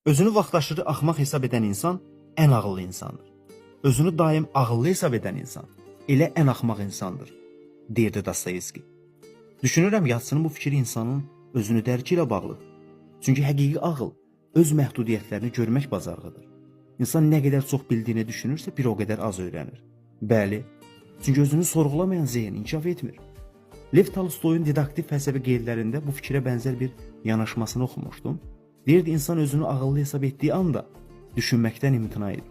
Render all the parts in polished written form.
Özünü vaxtaşırı axmaq hesab edən insan ən ağıllı insandır. Özünü daim ağıllı hesab edən insan elə ən axmaq insandır, deyirdi Dostoyevski. Düşünürəm yazıçının bu fikri insanın özünü dərki ilə bağlıdır. Çünki həqiqi ağıl öz məhdudiyyətlərini görmək bacarığıdır. İnsan nə qədər çox bildiyini düşünürsə bir o qədər az öyrənir. Bəli, çünki özünü sorğulamayan zehin inkişaf etmir. Lev Tolstoyun didaktik fəlsəfi qeydlərində bu fikrə bənzər bir yanaşmasını oxumuşdum. Deyirdi, insan özünü ağıllı hesab etdiği anda düşünməkdən imtina edir.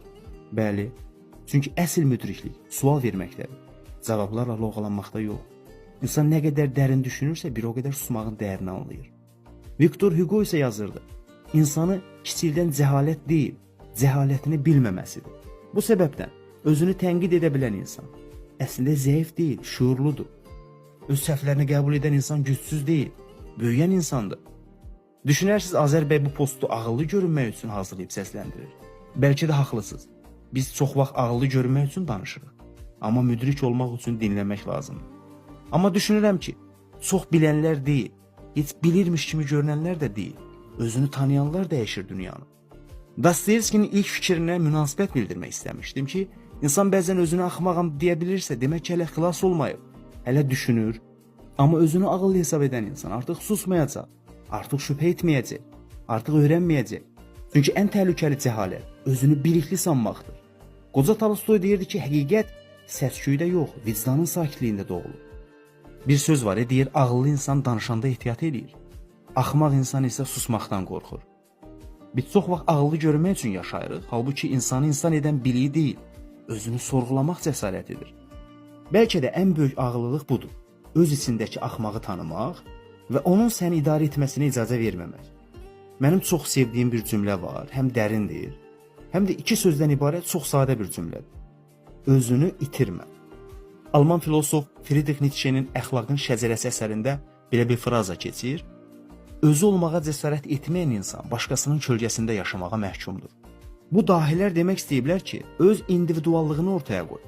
Bəli, çünki əsl müdriklik sual verməkdədir. Cavablarla loğalanmaqda yox. İnsan nə qədər dərin düşünürsə bir o qədər susmağın dəyərini anlayır. Victor Hugo isə yazırdı, insanı kiçikdən cəhalət deyil, cəhalətini bilməməsidir. Bu səbəbdən özünü tənqid edə bilən insan əslində zəif deyil, şuurludur. Öz səhvlərini qəbul edən insan gücsüz deyil, böyüyən insandır. Düşünərsiniz, Azər bəy bu postu ağıllı görünmək üçün hazırlayıb səsləndirir. Bəlkə də haqlısınız. Biz çox vaxt ağıllı görünmək üçün danışırıq. Amma müdrik olmaq üçün dinləmək lazımdır. Amma düşünürəm ki, çox bilənlər deyil, heç bilirmiş kimi görünənlər də deyil. Özünü tanıyanlar dəyişir dünyanı. Dostoyevskinin ilk fikrinə münasibət bildirmək istəmişdim ki, insan bəzən özünü axmağam deyə bilirsə, demək ki, hələ xilas olmayıb. Hələ düşünür. Amma özünü ağıllı hesab edən insan artıq susmayacaq. Artıq şübhə etməyəcək, artıq öyrənməyəcək. Çünki ən təhlükəli cəhalət özünü bilikli sanmaqdır. Qoca Tolstoy deyirdi ki, həqiqət səs-küydə yox, vicdanın sakitliyində doğulur. Bir söz var, deyir, ağıllı insan danışanda ehtiyat edir. Axmaq insan isə susmaqdan qorxur. Biz çox vaxt ağıllı görünmək üçün yaşayırıq, halbuki insanı insan edən biliyi deyil, özünü sorğulamaq cəsarətidir. Bəlkə də ən böyük ağıllılıq budur, öz içindəki axmağı tanımaq və onun səni idarə etməsinə icazə verməmək. Mənim çox sevdiyim bir cümlə var, həm dərindir, həm də iki sözdən ibarət çox sadə bir cümlədir. Özünü itirmə. Alman filosof Friedrich Nietzsche'nin Əxlaqın şəcərəsi əsərində belə bir fraza keçir. Özü olmağa cəsarət etməyən insan başqasının kölgəsində yaşamağa məhkumdur. Bu dahilər demək istəyiblər ki, öz individuallığını ortaya qoy.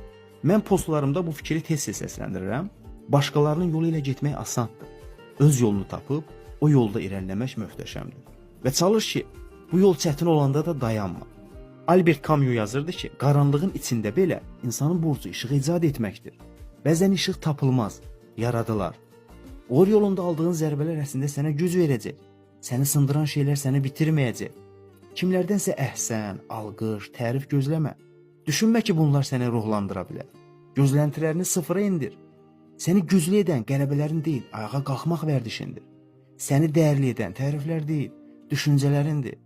Mən postlarımda bu fikri tez-tez səsləndirirəm. Başqalarının yolu ilə getmək asandır. Öz yolunu tapıb o yolda irəliləmək möhtəşəmdir. Və çalış ki, bu yol çətin olanda da dayanma. Albert Camus yazırdı ki, qaranlığın içində belə insanın borcu işıq icad etməkdir. Bəzən işıq tapılmaz, yaradılar. Uğur yolunda aldığın zərbələr əslində sənə güc verəcək. Səni sındıran şeylər səni bitirməyəcək. Kimlərdənsə əhsən, alqış, tərif gözləmə. Düşünmə ki, bunlar səni ruhlandıra bilər. Gözləntilərini sıfıra indir. Səni güclü edən qələbələrin deyil, ayağa qalxmaq vərdişindir. Səni dəyərli edən təriflər deyil, düşüncələrindir.